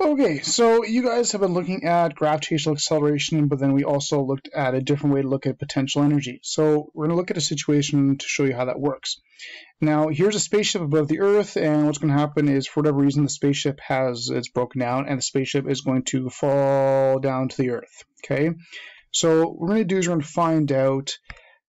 Okay, so you guys have been looking at gravitational acceleration, but then we also looked at a different way to look at potential energy. So we're going to look at a situation to show you how that works. Now, here's a spaceship above the Earth, and what's going to happen is, for whatever reason, the spaceship it's broken down, and the spaceship is going to fall down to the Earth. Okay, so what we're going to do is we're going to find out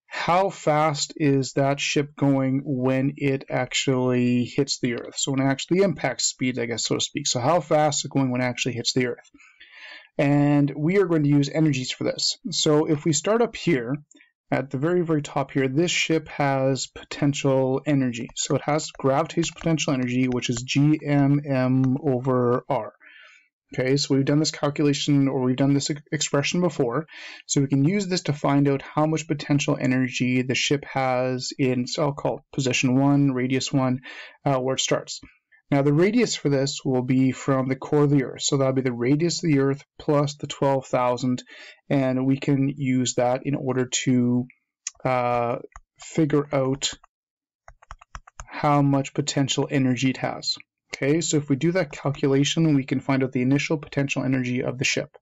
how fast is that ship going when it actually hits the Earth. So when it actually impact speed, I guess, so to speak. So how fast is it going when it actually hits the Earth? And we are going to use energies for this. So if we start up here, at the very, very top here, this ship has potential energy. So it has gravitational potential energy, which is gmm over r. Okay, so we've done this calculation, or we've done this expression before, so we can use this to find out how much potential energy the ship has in, so I'll call it position 1, radius 1, where it starts. Now the radius for this will be from the core of the Earth, so that'll be the radius of the Earth plus the 12,000, and we can use that in order to figure out how much potential energy it has. Okay, so if we do that calculation, we can find out the initial potential energy of the ship.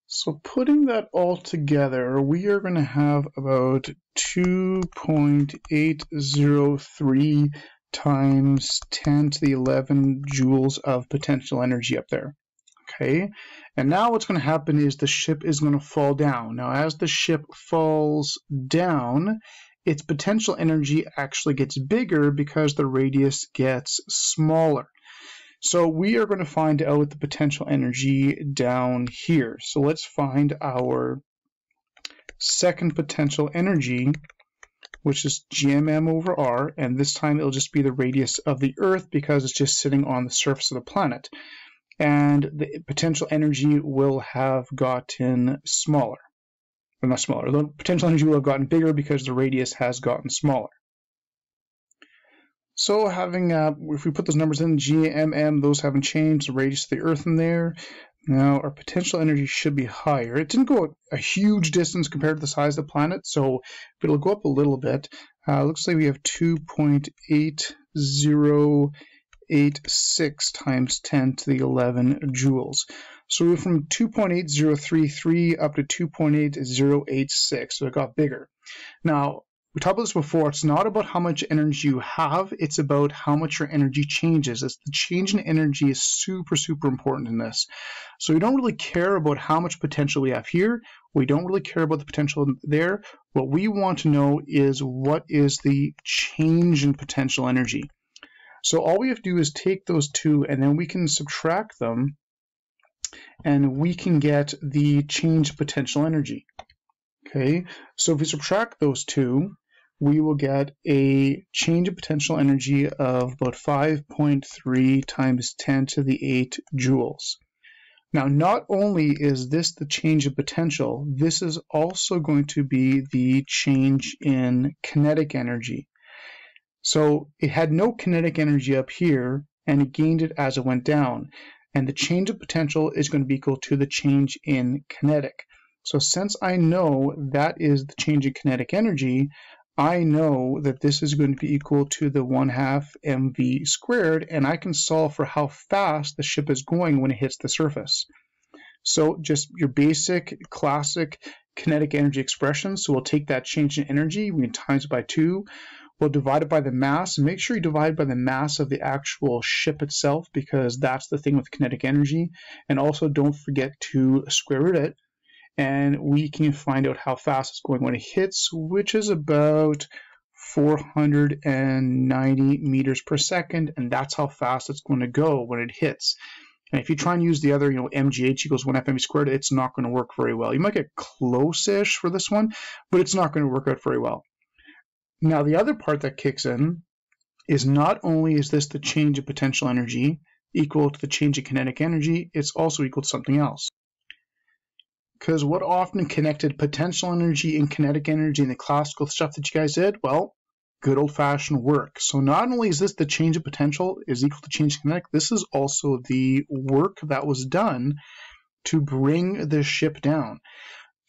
So putting that all together, we are going to have about 2.803 times 10 to the 11 joules of potential energy up there. Okay, and now what's going to happen is the ship is going to fall down. Now, as the ship falls down, its potential energy actually gets bigger because the radius gets smaller. So we are going to find out the potential energy down here. So let's find our second potential energy, which is gmm over r, and this time it'll just be the radius of the Earth because it's just sitting on the surface of the planet. And the potential energy will have gotten smaller. Or not smaller, the potential energy will have gotten bigger because the radius has gotten smaller. So having, if we put those numbers in, gmm, those haven't changed, the radius of the Earth in there. Now our potential energy should be higher. It didn't go a huge distance compared to the size of the planet, so it'll go up a little bit. Looks like we have 2.8086 times 10 to the 11 joules. So we went from 2.8033 up to 2.8086, so it got bigger. Now, we talked about this before, it's not about how much energy you have, it's about how much your energy changes. It's the change in energy is super, super important in this. So we don't really care about how much potential we have here. We don't really care about the potential there. What we want to know is what is the change in potential energy. So all we have to do is take those two and then we can subtract them and we can get the change in potential energy. Okay, so if we subtract those two, we will get a change in potential energy of about 5.3 times 10 to the 8 joules. Now, not only is this the change in potential, this is also going to be the change in kinetic energy. So it had no kinetic energy up here, and it gained it as it went down. And the change of potential is going to be equal to the change in kinetic. So since I know that is the change in kinetic energy, I know that this is going to be equal to the 1/2 mv squared, and I can solve for how fast the ship is going when it hits the surface. So just your basic classic kinetic energy expression. So we'll take that change in energy, we can times it by 2. We'll divide it by the mass. Make sure you divide by the mass of the actual ship itself, because that's the thing with kinetic energy. And also don't forget to square root it. And we can find out how fast it's going when it hits, which is about 490 meters per second. And that's how fast it's going to go when it hits. And if you try and use the other, mgh equals 1/2 mv squared, it's not going to work very well. You might get close-ish for this one, but it's not going to work out very well. Now, the other part that kicks in is not only is this the change of potential energy equal to the change of kinetic energy, it's also equal to something else. Because what often connected potential energy and kinetic energy in the classical stuff that you guys did? Well, good old-fashioned work. So not only is this the change of potential is equal to change of kinetic, this is also the work that was done to bring the ship down.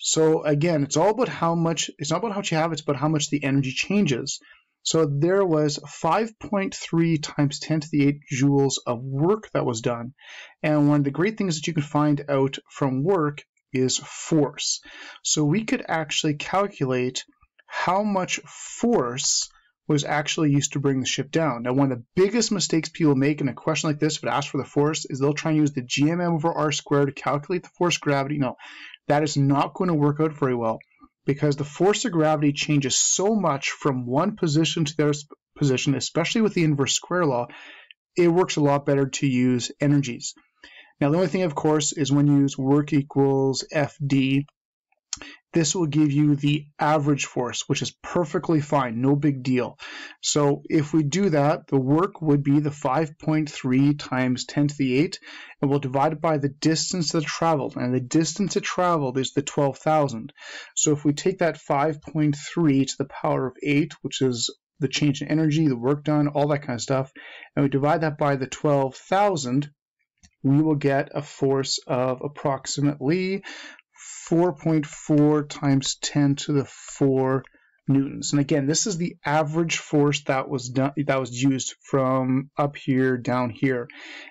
So again, it's all about how much, it's not about how much you have, it's about how much the energy changes. So there was 5.3 times 10 to the 8 joules of work that was done. And one of the great things that you can find out from work is force. So we could actually calculate how much force was actually used to bring the ship down. Now, one of the biggest mistakes people make in a question like this, if it asks for the force, is they'll try and use the GMM over R squared to calculate the force of gravity. No, that is not going to work out very well, because the force of gravity changes so much from one position to the other position, especially with the inverse square law. It works a lot better to use energies. Now, the only thing, of course, is when you use work equals FD, this will give you the average force, which is perfectly fine, no big deal. So if we do that, the work would be the 5.3 times 10 to the 8, and we'll divide it by the distance that it traveled, and the distance it traveled is the 12,000. So if we take that 5.3 to the power of 8, which is the change in energy, the work done, all that kind of stuff, and we divide that by the 12,000, we will get a force of approximately 4.4 times 10 to the 4 newtons. And again, this is the average force that was used from up here down here.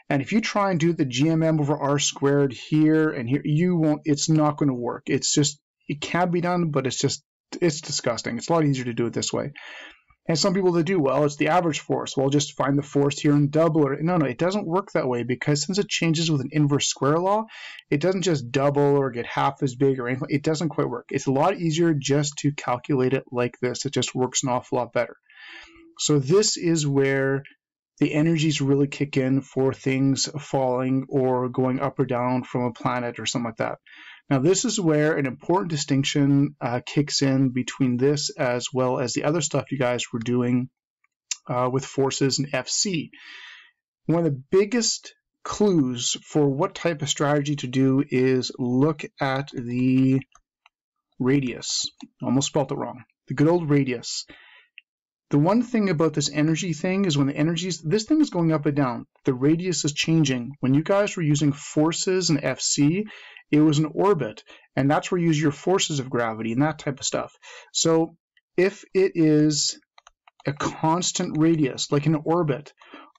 And if you try and do the GMM over R squared here and here, you won't. It's not going to work. It's just, it can be done, but it's disgusting. It's a lot easier to do it this way. And some people that do, well, it's the average force. Well, just find the force here and double it. No, it doesn't work that way, because since it changes with an inverse square law, it doesn't just double or get half as big or anything. It doesn't quite work. It's a lot easier just to calculate it like this. It just works an awful lot better. So this is where the energies really kick in for things falling or going up or down from a planet or something like that. Now, this is where an important distinction kicks in between this as well as the other stuff you guys were doing with forces and FC. One of the biggest clues for what type of strategy to do is look at the radius. Almost spelled it wrong. The good old radius. The one thing about this energy thing is when the energies, this thing is going up and down, the radius is changing. When you guys were using forces and FC, it was an orbit, and that's where you use your forces of gravity and that type of stuff. So if it is a constant radius, like an orbit,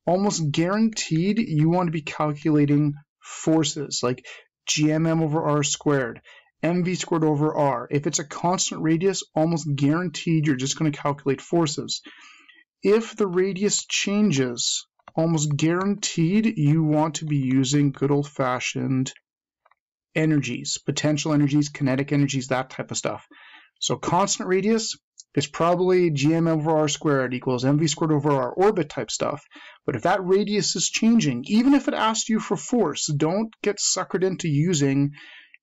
almost guaranteed you want to be calculating forces, like GMM over R squared, mv squared over r. If it's a constant radius, almost guaranteed you're just going to calculate forces. If the radius changes, almost guaranteed you want to be using good old-fashioned energies, potential energies, kinetic energies, that type of stuff. So constant radius is probably GM over r squared equals mv squared over r, orbit type stuff. But if that radius is changing, even if it asks you for force, don't get suckered into using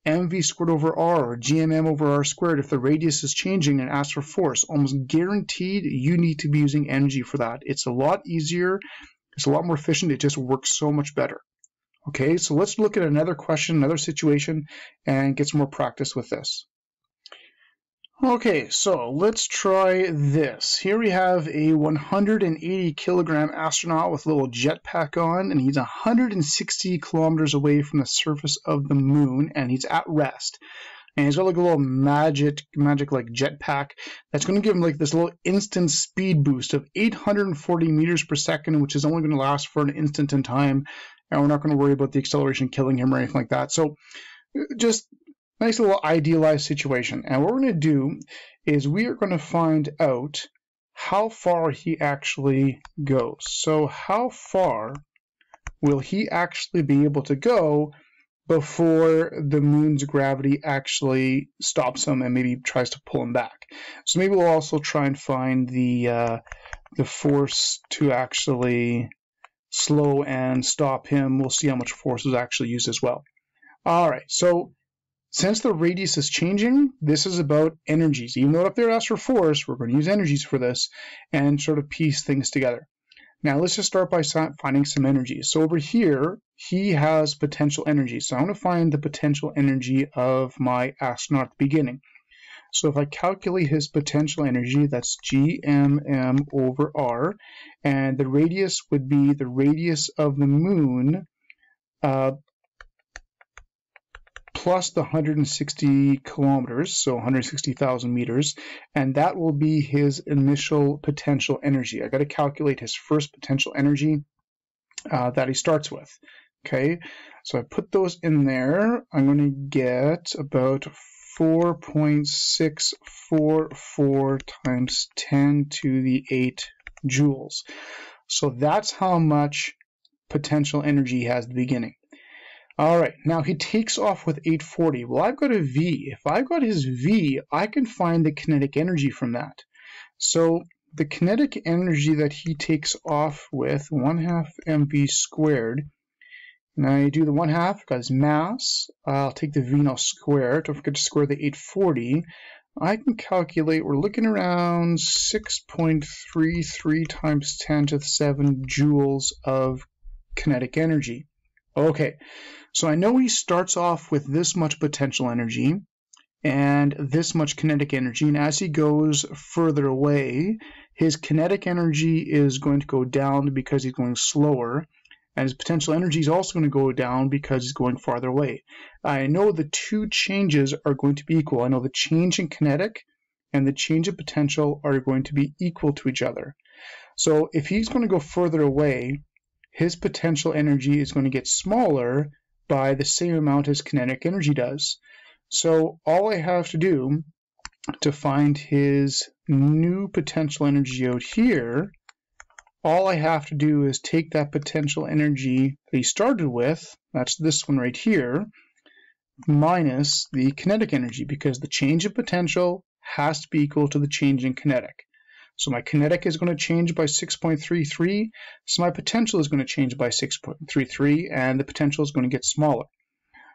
mv squared over r or GMM over r squared. If the radius is changing and asks for force, almost guaranteed you need to be using energy for that. It's a lot easier, it's a lot more efficient, it just works so much better. Okay, so let's look at another question, another situation, and get some more practice with this. Okay, so let's try this. Here we have a 180 kilogram astronaut with a little jetpack on, and he's 160 kilometers away from the surface of the moon, and he's at rest. And he's got like a little magic like jetpack that's going to give him like this little instant speed boost of 840 meters per second, which is only going to last for an instant in time. And we're not going to worry about the acceleration killing him or anything like that. So just nice little idealized situation. And what we're going to do is we are going to find out how far he actually goes. So how far will he actually be able to go before the moon's gravity actually stops him and maybe tries to pull him back? So maybe we'll also try and find the force to actually slow and stop him. We'll see how much force is actually used as well. All right, so since the radius is changing, this is about energies. Even though up there asks for force, we're going to use energies for this and sort of piece things together. Now let's just start by finding some energies. So over here, he has potential energy. So I'm going to find the potential energy of my astronaut at the beginning. So if I calculate his potential energy, that's GMM over R, and the radius would be the radius of the moon plus the 160 kilometers, so 160,000 meters, and that will be his initial potential energy. I got to calculate his first potential energy that he starts with. Okay, so I put those in there. I'm going to get about 4.644 times 10 to the 8 joules. So that's how much potential energy he has at the beginning. All right, now he takes off with 840. Well, I've got a V. If I've got his V, I can find the kinetic energy from that. So the kinetic energy that he takes off with, 1/2 mv squared. And I do the 1/2, got his mass. I'll take the V and I'll square it. Don't forget to square the 840. I can calculate, we're looking around 6.33 times 10 to the 7 joules of kinetic energy. Okay, so I know he starts off with this much potential energy and this much kinetic energy, and as he goes further away, his kinetic energy is going to go down because he's going slower, and his potential energy is also going to go down because he's going farther away. I know the two changes are going to be equal. I know the change in kinetic and the change in potential are going to be equal to each other. So if he's going to go further away, his potential energy is going to get smaller by the same amount as kinetic energy does. So all I have to do to find his new potential energy out here, all I have to do is take that potential energy that he started with, that's this one right here, minus the kinetic energy, because the change in potential has to be equal to the change in kinetic. So my kinetic is going to change by 6.33, so my potential is going to change by 6.33, and the potential is going to get smaller.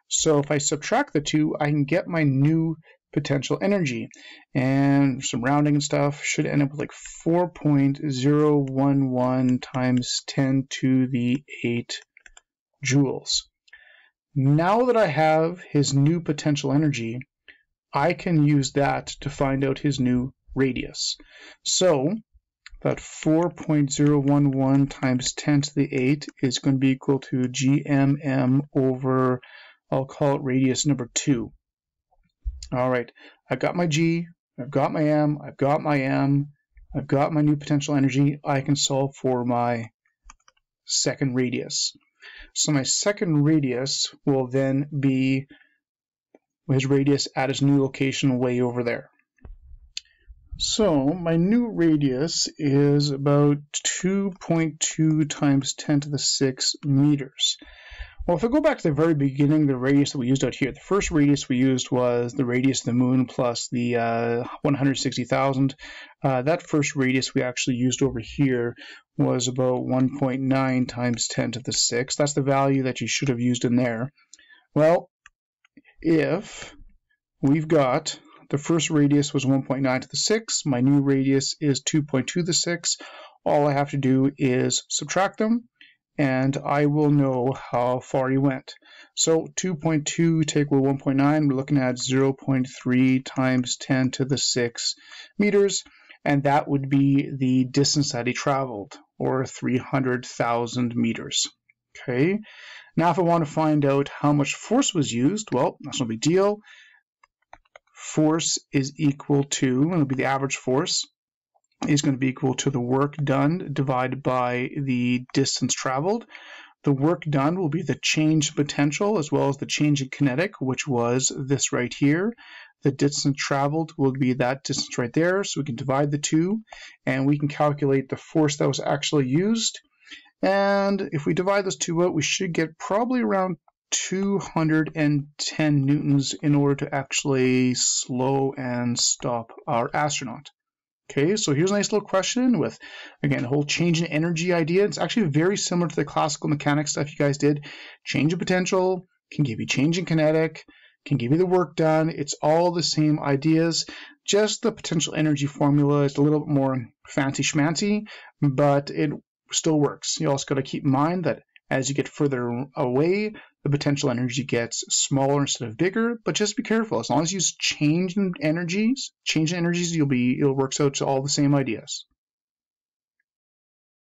So if I subtract the two, I can get my new potential energy, and some rounding and stuff should end up with like 4.011 times 10 to the 8 joules. Now that I have his new potential energy, I can use that to find out his new radius. So that 4.011 times 10 to the 8 is going to be equal to GMM over, I'll call it radius number 2. All right, I've got my G, I've got my M, I've got my M, I've got my new potential energy. I can solve for my second radius. So my second radius will then be his radius at his new location way over there. So my new radius is about 2.2 times 10 to the 6 meters. Well, if I go back to the very beginning, the radius that we used out here, the first radius we used was the radius of the moon plus the 160,000. That first radius we actually used over here was about 1.9 times 10 to the 6. That's the value that you should have used in there. Well, if we've got the first radius was 1.9 to the 6, my new radius is 2.2 to the 6, all I have to do is subtract them, and I will know how far he went. So 2.2 take away 1.9, we're looking at 0.3 times 10 to the 6 meters, and that would be the distance that he traveled, or 300,000 meters. Okay, now if I want to find out how much force was used, well, that's no big deal. Force is equal to, it'll be the average force, is going to be equal to the work done divided by the distance traveled. The work done will be the change in potential as well as the change in kinetic, which was this right here. The distance traveled will be that distance right there, so we can divide the two and we can calculate the force that was actually used. And if we divide those two out, we should get probably around 210 newtons in order to actually slow and stop our astronaut. Okay, so here's a nice little question with, again, the whole change in energy idea. It's actually very similar to the classical mechanics stuff you guys did. Change in potential can give you change in kinetic, can give you the work done. It's all the same ideas. Just the potential energy formula is a little bit more fancy schmancy, but it still works. You also got to keep in mind that as you get further away, the potential energy gets smaller instead of bigger, but just be careful. As long as you change in energies, it works out to all the same ideas.